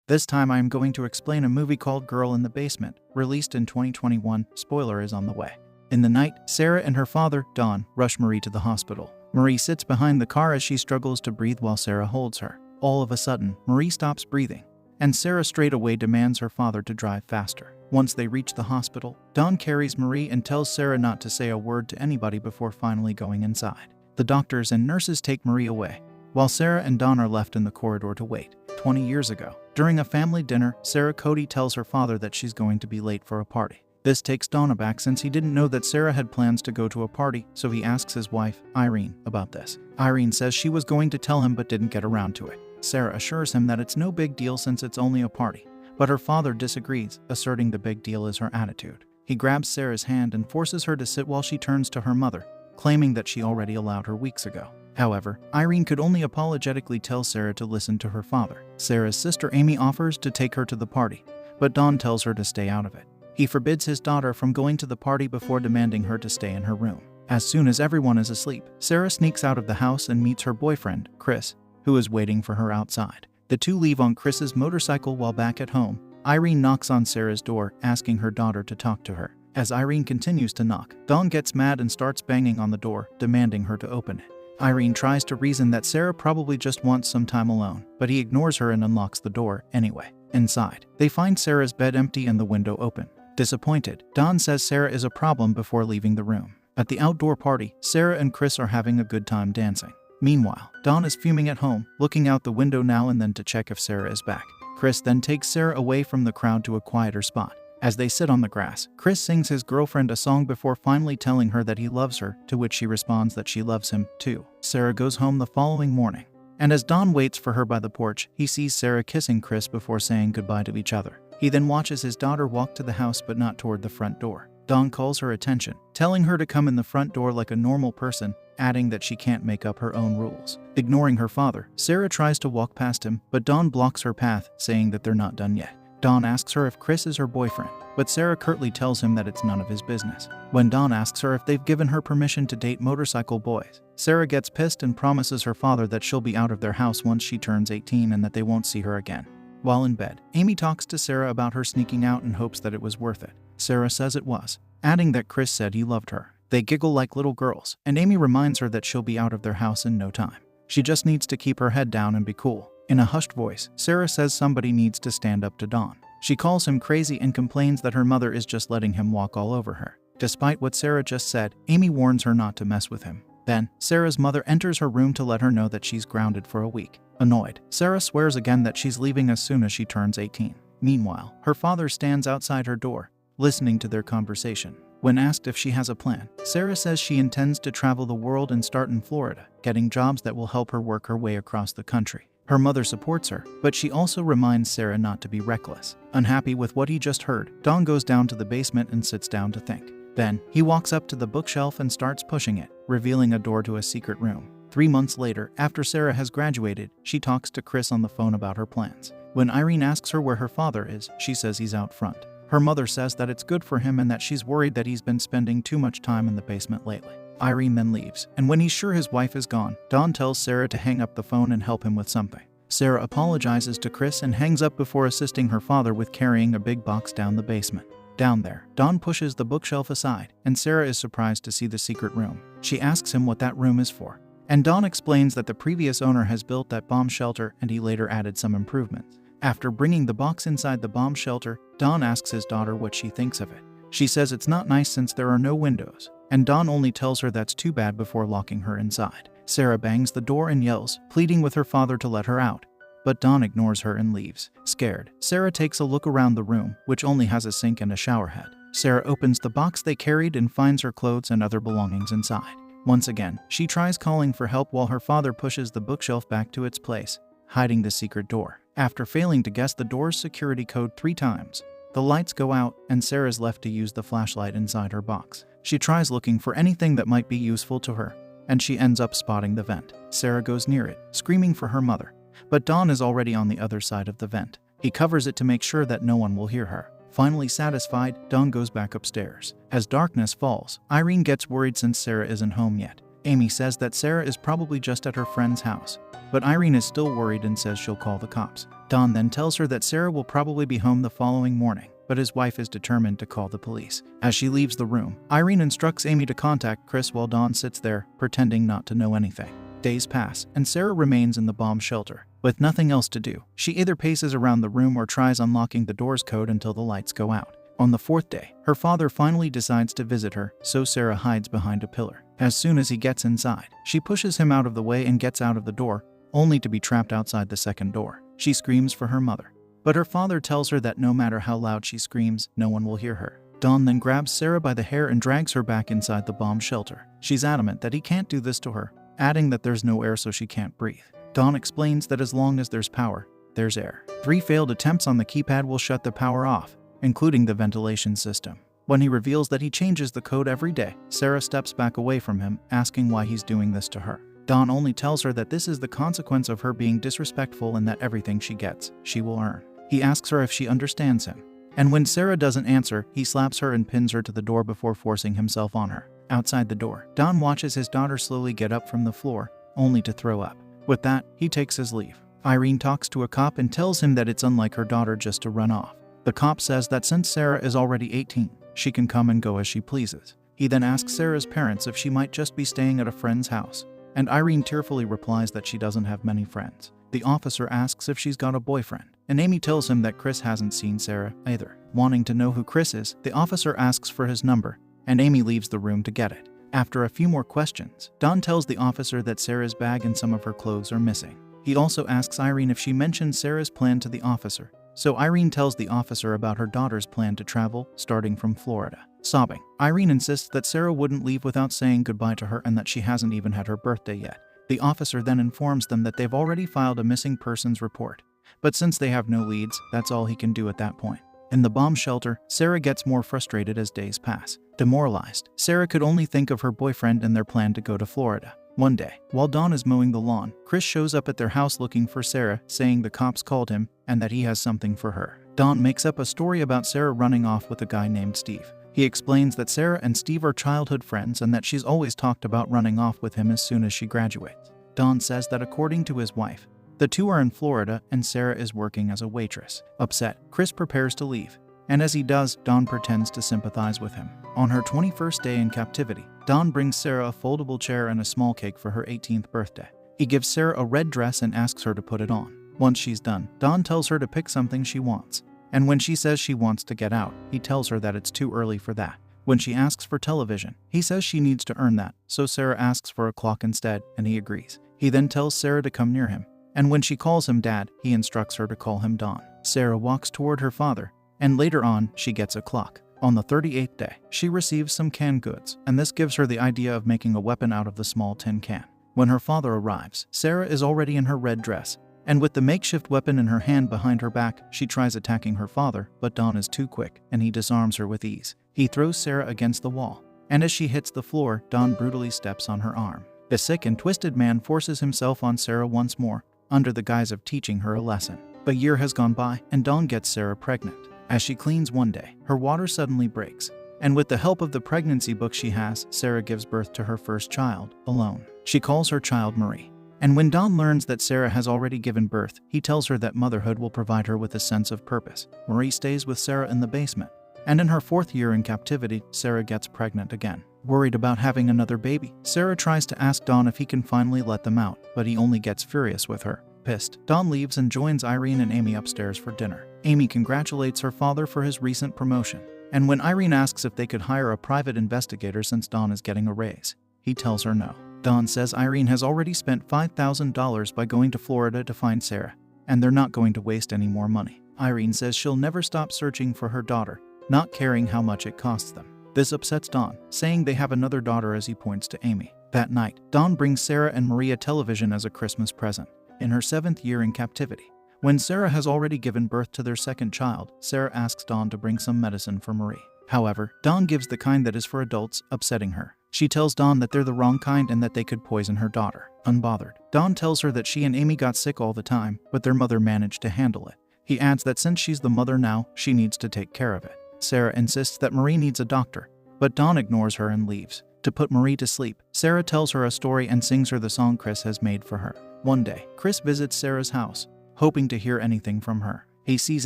This time I am going to explain a movie called Girl in the Basement, released in 2021. Spoiler is on the way. In the night, Sarah and her father, Don, rush Marie to the hospital. Marie sits behind the car as she struggles to breathe while Sarah holds her. All of a sudden, Marie stops breathing, and Sarah straight away demands her father to drive faster. Once they reach the hospital, Don carries Marie and tells Sarah not to say a word to anybody before finally going inside. The doctors and nurses take Marie away, while Sarah and Don are left in the corridor to wait. 20 years ago, during a family dinner, Sarah Cody tells her father that she's going to be late for a party. This takes Don aback since he didn't know that Sarah had plans to go to a party, so he asks his wife, Irene, about this. Irene says she was going to tell him but didn't get around to it. Sarah assures him that it's no big deal since it's only a party, but her father disagrees, asserting the big deal is her attitude. He grabs Sarah's hand and forces her to sit while she turns to her mother, claiming that she already allowed her weeks ago. However, Irene could only apologetically tell Sarah to listen to her father. Sarah's sister Amy offers to take her to the party, but Don tells her to stay out of it. He forbids his daughter from going to the party before demanding her to stay in her room. As soon as everyone is asleep, Sarah sneaks out of the house and meets her boyfriend, Chris, who is waiting for her outside. The two leave on Chris's motorcycle. While back at home, Irene knocks on Sarah's door, asking her daughter to talk to her. As Irene continues to knock, Don gets mad and starts banging on the door, demanding her to open it. Irene tries to reason that Sarah probably just wants some time alone, but he ignores her and unlocks the door anyway. Inside, they find Sarah's bed empty and the window open. Disappointed, Don says Sarah is a problem before leaving the room. At the outdoor party, Sarah and Chris are having a good time dancing. Meanwhile, Don is fuming at home, looking out the window now and then to check if Sarah is back. Chris then takes Sarah away from the crowd to a quieter spot. As they sit on the grass, Chris sings his girlfriend a song before finally telling her that he loves her, to which she responds that she loves him, too. Sarah goes home the following morning, and as Don waits for her by the porch, he sees Sarah kissing Chris before saying goodbye to each other. He then watches his daughter walk to the house but not toward the front door. Don calls her attention, telling her to come in the front door like a normal person, adding that she can't make up her own rules. Ignoring her father, Sarah tries to walk past him, but Don blocks her path, saying that they're not done yet. Don asks her if Chris is her boyfriend, but Sarah curtly tells him that it's none of his business. When Don asks her if they've given her permission to date motorcycle boys, Sarah gets pissed and promises her father that she'll be out of their house once she turns 18 and that they won't see her again. While in bed, Amy talks to Sarah about her sneaking out and hopes that it was worth it. Sarah says it was, adding that Chris said he loved her. They giggle like little girls, and Amy reminds her that she'll be out of their house in no time. She just needs to keep her head down and be cool. In a hushed voice, Sarah says somebody needs to stand up to Don. She calls him crazy and complains that her mother is just letting him walk all over her. Despite what Sarah just said, Amy warns her not to mess with him. Then, Sarah's mother enters her room to let her know that she's grounded for a week. Annoyed, Sarah swears again that she's leaving as soon as she turns 18. Meanwhile, her father stands outside her door, listening to their conversation. When asked if she has a plan, Sarah says she intends to travel the world and start in Florida, getting jobs that will help her work her way across the country. Her mother supports her, but she also reminds Sarah not to be reckless. Unhappy with what he just heard, Don goes down to the basement and sits down to think. Then, he walks up to the bookshelf and starts pushing it, revealing a door to a secret room. 3 months later, after Sarah has graduated, she talks to Chris on the phone about her plans. When Irene asks her where her father is, she says he's out front. Her mother says that it's good for him and that she's worried that he's been spending too much time in the basement lately. Irene then leaves, and when he's sure his wife is gone, Don tells Sarah to hang up the phone and help him with something. Sarah apologizes to Chris and hangs up before assisting her father with carrying a big box down the basement. Down there, Don pushes the bookshelf aside, and Sarah is surprised to see the secret room. She asks him what that room is for, and Don explains that the previous owner has built that bomb shelter and he later added some improvements. After bringing the box inside the bomb shelter, Don asks his daughter what she thinks of it. She says it's not nice since there are no windows, and Don only tells her that's too bad before locking her inside. Sarah bangs the door and yells, pleading with her father to let her out, but Don ignores her and leaves. Scared, Sarah takes a look around the room, which only has a sink and a shower head. Sarah opens the box they carried and finds her clothes and other belongings inside. Once again, she tries calling for help while her father pushes the bookshelf back to its place, hiding the secret door. After failing to guess the door's security code 3 times, the lights go out and Sarah's left to use the flashlight inside her box. She tries looking for anything that might be useful to her, and she ends up spotting the vent. Sarah goes near it, screaming for her mother, but Don is already on the other side of the vent. He covers it to make sure that no one will hear her. Finally satisfied, Don goes back upstairs. As darkness falls, Irene gets worried since Sarah isn't home yet. Amy says that Sarah is probably just at her friend's house, but Irene is still worried and says she'll call the cops. Don then tells her that Sarah will probably be home the following morning, but his wife is determined to call the police. As she leaves the room, Irene instructs Amy to contact Chris while Don sits there, pretending not to know anything. Days pass, and Sarah remains in the bomb shelter. With nothing else to do, she either paces around the room or tries unlocking the door's code until the lights go out. On the fourth day, her father finally decides to visit her, so Sarah hides behind a pillar. As soon as he gets inside, she pushes him out of the way and gets out of the door, only to be trapped outside the second door. She screams for her mother, but her father tells her that no matter how loud she screams, no one will hear her. Don then grabs Sarah by the hair and drags her back inside the bomb shelter. She's adamant that he can't do this to her, adding that there's no air so she can't breathe. Don explains that as long as there's power, there's air. 3 failed attempts on the keypad will shut the power off, including the ventilation system. When he reveals that he changes the code every day, Sarah steps back away from him, asking why he's doing this to her. Don only tells her that this is the consequence of her being disrespectful and that everything she gets, she will earn. He asks her if she understands him, and when Sarah doesn't answer, he slaps her and pins her to the door before forcing himself on her. Outside the door, Don watches his daughter slowly get up from the floor, only to throw up. With that, he takes his leave. Irene talks to a cop and tells him that it's unlike her daughter just to run off. The cop says that since Sarah is already 18, she can come and go as she pleases. He then asks Sarah's parents if she might just be staying at a friend's house, and Irene tearfully replies that she doesn't have many friends. The officer asks if she's got a boyfriend, and Amy tells him that Chris hasn't seen Sarah either. Wanting to know who Chris is, the officer asks for his number, and Amy leaves the room to get it. After a few more questions, Don tells the officer that Sarah's bag and some of her clothes are missing. He also asks Irene if she mentioned Sarah's plan to the officer, so Irene tells the officer about her daughter's plan to travel, starting from Florida. Sobbing, Irene insists that Sarah wouldn't leave without saying goodbye to her and that she hasn't even had her birthday yet. The officer then informs them that they've already filed a missing persons report, but since they have no leads, that's all he can do at that point. In the bomb shelter, Sarah gets more frustrated as days pass. Demoralized, Sarah could only think of her boyfriend and their plan to go to Florida. One day, while Don is mowing the lawn, Chris shows up at their house looking for Sarah, saying the cops called him and that he has something for her. Don makes up a story about Sarah running off with a guy named Steve. He explains that Sarah and Steve are childhood friends and that she's always talked about running off with him as soon as she graduates. Don says that according to his wife, the two are in Florida and Sarah is working as a waitress. Upset, Chris prepares to leave, and as he does, Don pretends to sympathize with him. On her 21st day in captivity, Don brings Sarah a foldable chair and a small cake for her 18th birthday. He gives Sarah a red dress and asks her to put it on. Once she's done, Don tells her to pick something she wants. And when she says she wants to get out, he tells her that it's too early for that. When she asks for television, he says she needs to earn that, so Sarah asks for a clock instead, and he agrees. He then tells Sarah to come near him, and when she calls him Dad, he instructs her to call him Don. Sarah walks toward her father, and later on, she gets a clock. On the 38th day, she receives some canned goods, and this gives her the idea of making a weapon out of the small tin can. When her father arrives, Sarah is already in her red dress, and with the makeshift weapon in her hand behind her back, she tries attacking her father, but Don is too quick, and he disarms her with ease. He throws Sarah against the wall, and as she hits the floor, Don brutally steps on her arm. The sick and twisted man forces himself on Sarah once more, under the guise of teaching her a lesson. A year has gone by, and Don gets Sarah pregnant. As she cleans one day, her water suddenly breaks, and with the help of the pregnancy book she has, Sarah gives birth to her first child, alone. She calls her child Marie. And when Don learns that Sarah has already given birth, he tells her that motherhood will provide her with a sense of purpose. Marie stays with Sarah in the basement, and in her 4th year in captivity, Sarah gets pregnant again. Worried about having another baby, Sarah tries to ask Don if he can finally let them out, but he only gets furious with her. Pissed, Don leaves and joins Irene and Amy upstairs for dinner. Amy congratulates her father for his recent promotion, and when Irene asks if they could hire a private investigator since Don is getting a raise, he tells her no. Don says Irene has already spent $5,000 by going to Florida to find Sarah, and they're not going to waste any more money. Irene says she'll never stop searching for her daughter, not caring how much it costs them. This upsets Don, saying they have another daughter as he points to Amy. That night, Don brings Sarah and Marie a television as a Christmas present. In her 7th year in captivity, when Sarah has already given birth to their second child, Sarah asks Don to bring some medicine for Marie. However, Don gives the kind that is for adults, upsetting her. She tells Don that they're the wrong kind and that they could poison her daughter. Unbothered, Don tells her that she and Amy got sick all the time, but their mother managed to handle it. He adds that since she's the mother now, she needs to take care of it. Sarah insists that Marie needs a doctor, but Don ignores her and leaves. To put Marie to sleep, Sarah tells her a story and sings her the song Chris has made for her. One day, Chris visits Sarah's house, hoping to hear anything from her. He sees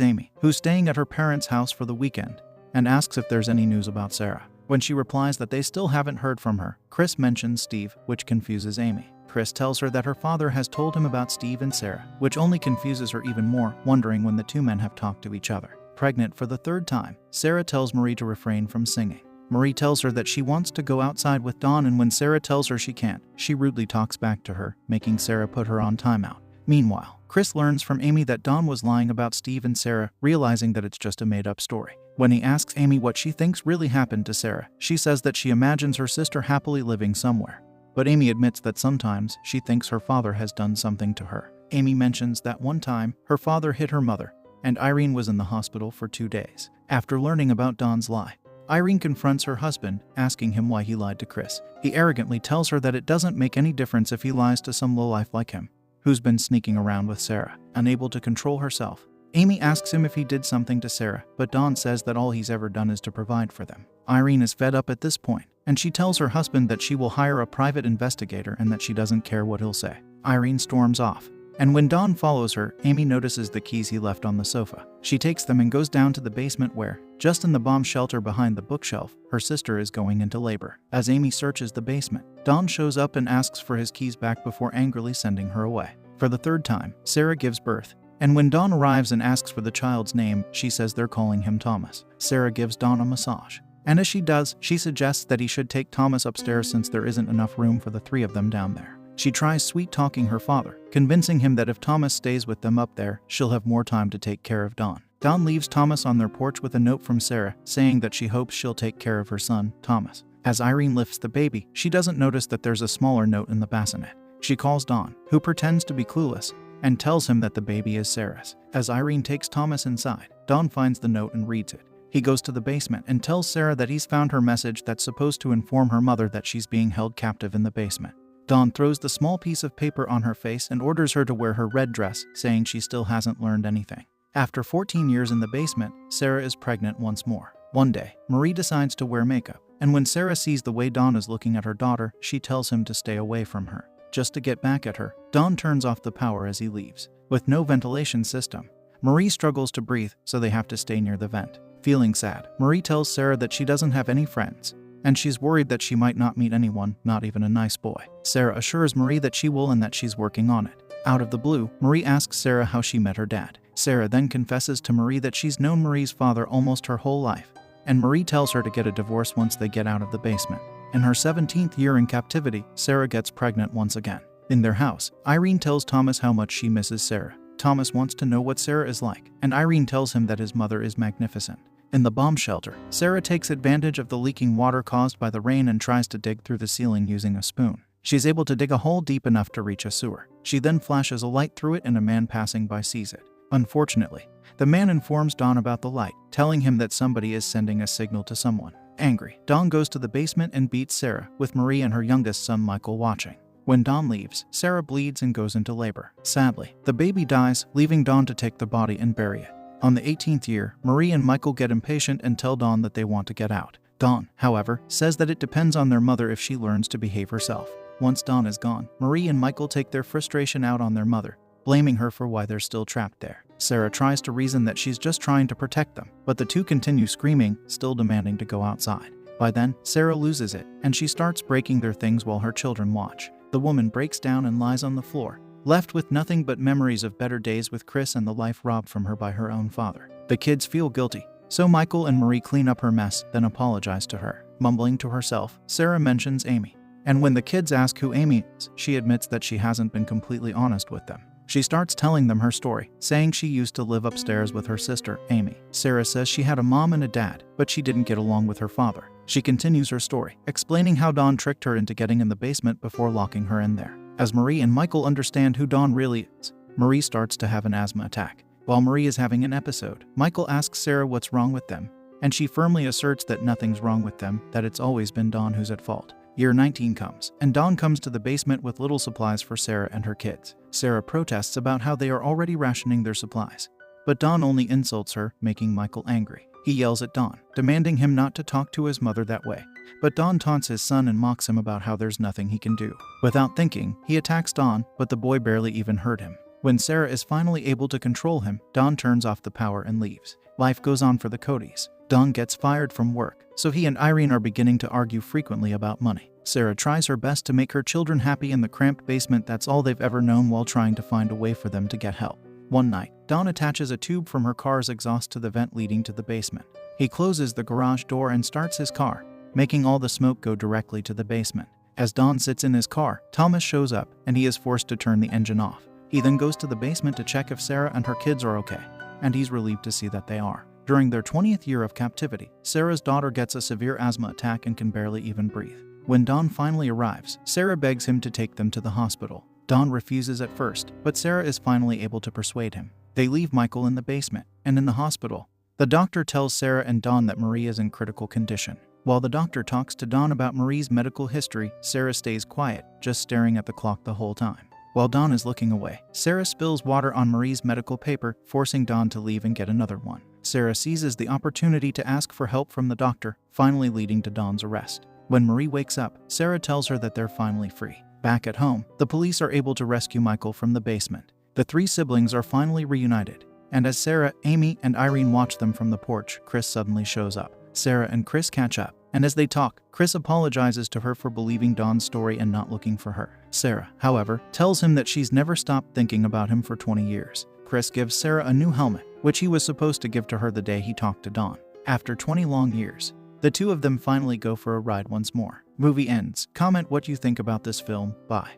Amy, who's staying at her parents' house for the weekend, and asks if there's any news about Sarah. When she replies that they still haven't heard from her, Chris mentions Steve, which confuses Amy. Chris tells her that her father has told him about Steve and Sarah, which only confuses her even more, wondering when the two men have talked to each other. Pregnant for the third time, Sarah tells Marie to refrain from singing. Marie tells her that she wants to go outside with Dawn, and when Sarah tells her she can't, she rudely talks back to her, making Sarah put her on timeout. Meanwhile, Chris learns from Amy that Dawn was lying about Steve and Sarah, realizing that it's just a made-up story. When he asks Amy what she thinks really happened to Sarah, she says that she imagines her sister happily living somewhere. But Amy admits that sometimes she thinks her father has done something to her. Amy mentions that one time, her father hit her mother, and Irene was in the hospital for 2 days. After learning about Dawn's lie, Irene confronts her husband, asking him why he lied to Chris. He arrogantly tells her that it doesn't make any difference if he lies to some lowlife like him, who's been sneaking around with Sarah. Unable to control herself, Amy asks him if he did something to Sarah, but Dawn says that all he's ever done is to provide for them. Irene is fed up at this point, and she tells her husband that she will hire a private investigator and that she doesn't care what he'll say. Irene storms off, and when Dawn follows her, Amy notices the keys he left on the sofa. She takes them and goes down to the basement where, just in the bomb shelter behind the bookshelf, her sister is going into labor. As Amy searches the basement, Dawn shows up and asks for his keys back before angrily sending her away. For the third time, Sarah gives birth, and when Dawn arrives and asks for the child's name, she says they're calling him Thomas. Sarah gives Dawn a massage, and as she does, she suggests that he should take Thomas upstairs since there isn't enough room for the three of them down there. She tries sweet-talking her father, convincing him that if Thomas stays with them up there, she'll have more time to take care of Dawn. Dawn leaves Thomas on their porch with a note from Sarah, saying that she hopes she'll take care of her son, Thomas. As Irene lifts the baby, she doesn't notice that there's a smaller note in the bassinet. She calls Dawn, who pretends to be clueless, and tells him that the baby is Sarah's. As Irene takes Thomas inside, Dawn finds the note and reads it. He goes to the basement and tells Sarah that he's found her message that's supposed to inform her mother that she's being held captive in the basement. Dawn throws the small piece of paper on her face and orders her to wear her red dress, saying she still hasn't learned anything. After 14 years in the basement, Sarah is pregnant once more. One day, Marie decides to wear makeup, and when Sarah sees the way Dawn is looking at her daughter, she tells him to stay away from her. Just to get back at her, Dawn turns off the power as he leaves. With no ventilation system, Marie struggles to breathe, so they have to stay near the vent. Feeling sad, Marie tells Sarah that she doesn't have any friends, and she's worried that she might not meet anyone, not even a nice boy. Sarah assures Marie that she will and that she's working on it. Out of the blue, Marie asks Sarah how she met her dad. Sarah then confesses to Marie that she's known Marie's father almost her whole life, and Marie tells her to get a divorce once they get out of the basement. In her 17th year in captivity, Sarah gets pregnant once again. In their house, Irene tells Thomas how much she misses Sarah. Thomas wants to know what Sarah is like, and Irene tells him that his mother is magnificent. In the bomb shelter, Sarah takes advantage of the leaking water caused by the rain and tries to dig through the ceiling using a spoon. She's able to dig a hole deep enough to reach a sewer. She then flashes a light through it and a man passing by sees it. Unfortunately, the man informs Dawn about the light, telling him that somebody is sending a signal to someone. Angry, Dawn goes to the basement and beats Sarah, with Marie and her youngest son Michael watching. When Dawn leaves, Sarah bleeds and goes into labor. Sadly, the baby dies, leaving Dawn to take the body and bury it. On the 18th year, Marie and Michael get impatient and tell Dawn that they want to get out. Dawn, however, says that it depends on their mother if she learns to behave herself. Once Dawn is gone, Marie and Michael take their frustration out on their mother, blaming her for why they're still trapped there. Sarah tries to reason that she's just trying to protect them, but the two continue screaming, still demanding to go outside. By then, Sarah loses it, and she starts breaking their things while her children watch. The woman breaks down and lies on the floor, left with nothing but memories of better days with Chris and the life robbed from her by her own father. The kids feel guilty, so Michael and Marie clean up her mess, then apologize to her. Mumbling to herself, Sarah mentions Amy, and when the kids ask who Amy is, she admits that she hasn't been completely honest with them. She starts telling them her story, saying she used to live upstairs with her sister, Amy. Sarah says she had a mom and a dad, but she didn't get along with her father. She continues her story, explaining how Dawn tricked her into getting in the basement before locking her in there. As Marie and Michael understand who Dawn really is, Marie starts to have an asthma attack. While Marie is having an episode, Michael asks Sarah what's wrong with them, and she firmly asserts that nothing's wrong with them, that it's always been Dawn who's at fault. Year 19 comes, and Dawn comes to the basement with little supplies for Sarah and her kids. Sarah protests about how they are already rationing their supplies, but Dawn only insults her, making Michael angry. He yells at Dawn, demanding him not to talk to his mother that way, but Dawn taunts his son and mocks him about how there's nothing he can do. Without thinking, he attacks Dawn, but the boy barely even hurt him. When Sarah is finally able to control him, Don turns off the power and leaves. Life goes on for the Codys. Don gets fired from work, so he and Irene are beginning to argue frequently about money. Sarah tries her best to make her children happy in the cramped basement that's all they've ever known while trying to find a way for them to get help. One night, Don attaches a tube from her car's exhaust to the vent leading to the basement. He closes the garage door and starts his car, making all the smoke go directly to the basement. As Don sits in his car, Thomas shows up and he is forced to turn the engine off. He then goes to the basement to check if Sarah and her kids are okay, and he's relieved to see that they are. During their 20th year of captivity, Sarah's daughter gets a severe asthma attack and can barely even breathe. When Don finally arrives, Sarah begs him to take them to the hospital. Don refuses at first, but Sarah is finally able to persuade him. They leave Michael in the basement, and in the hospital, the doctor tells Sarah and Don that Marie is in critical condition. While the doctor talks to Don about Marie's medical history, Sarah stays quiet, just staring at the clock the whole time. While Don is looking away, Sarah spills water on Marie's medical paper, forcing Don to leave and get another one. Sarah seizes the opportunity to ask for help from the doctor, finally leading to Don's arrest. When Marie wakes up, Sarah tells her that they're finally free. Back at home, the police are able to rescue Michael from the basement. The three siblings are finally reunited, and as Sarah, Amy, and Irene watch them from the porch, Chris suddenly shows up. Sarah and Chris catch up, and as they talk, Chris apologizes to her for believing Don's story and not looking for her. Sarah, however, tells him that she's never stopped thinking about him for 20 years. Chris gives Sarah a new helmet, which he was supposed to give to her the day he talked to Don. After 20 long years, the two of them finally go for a ride once more. Movie ends. Comment what you think about this film. Bye.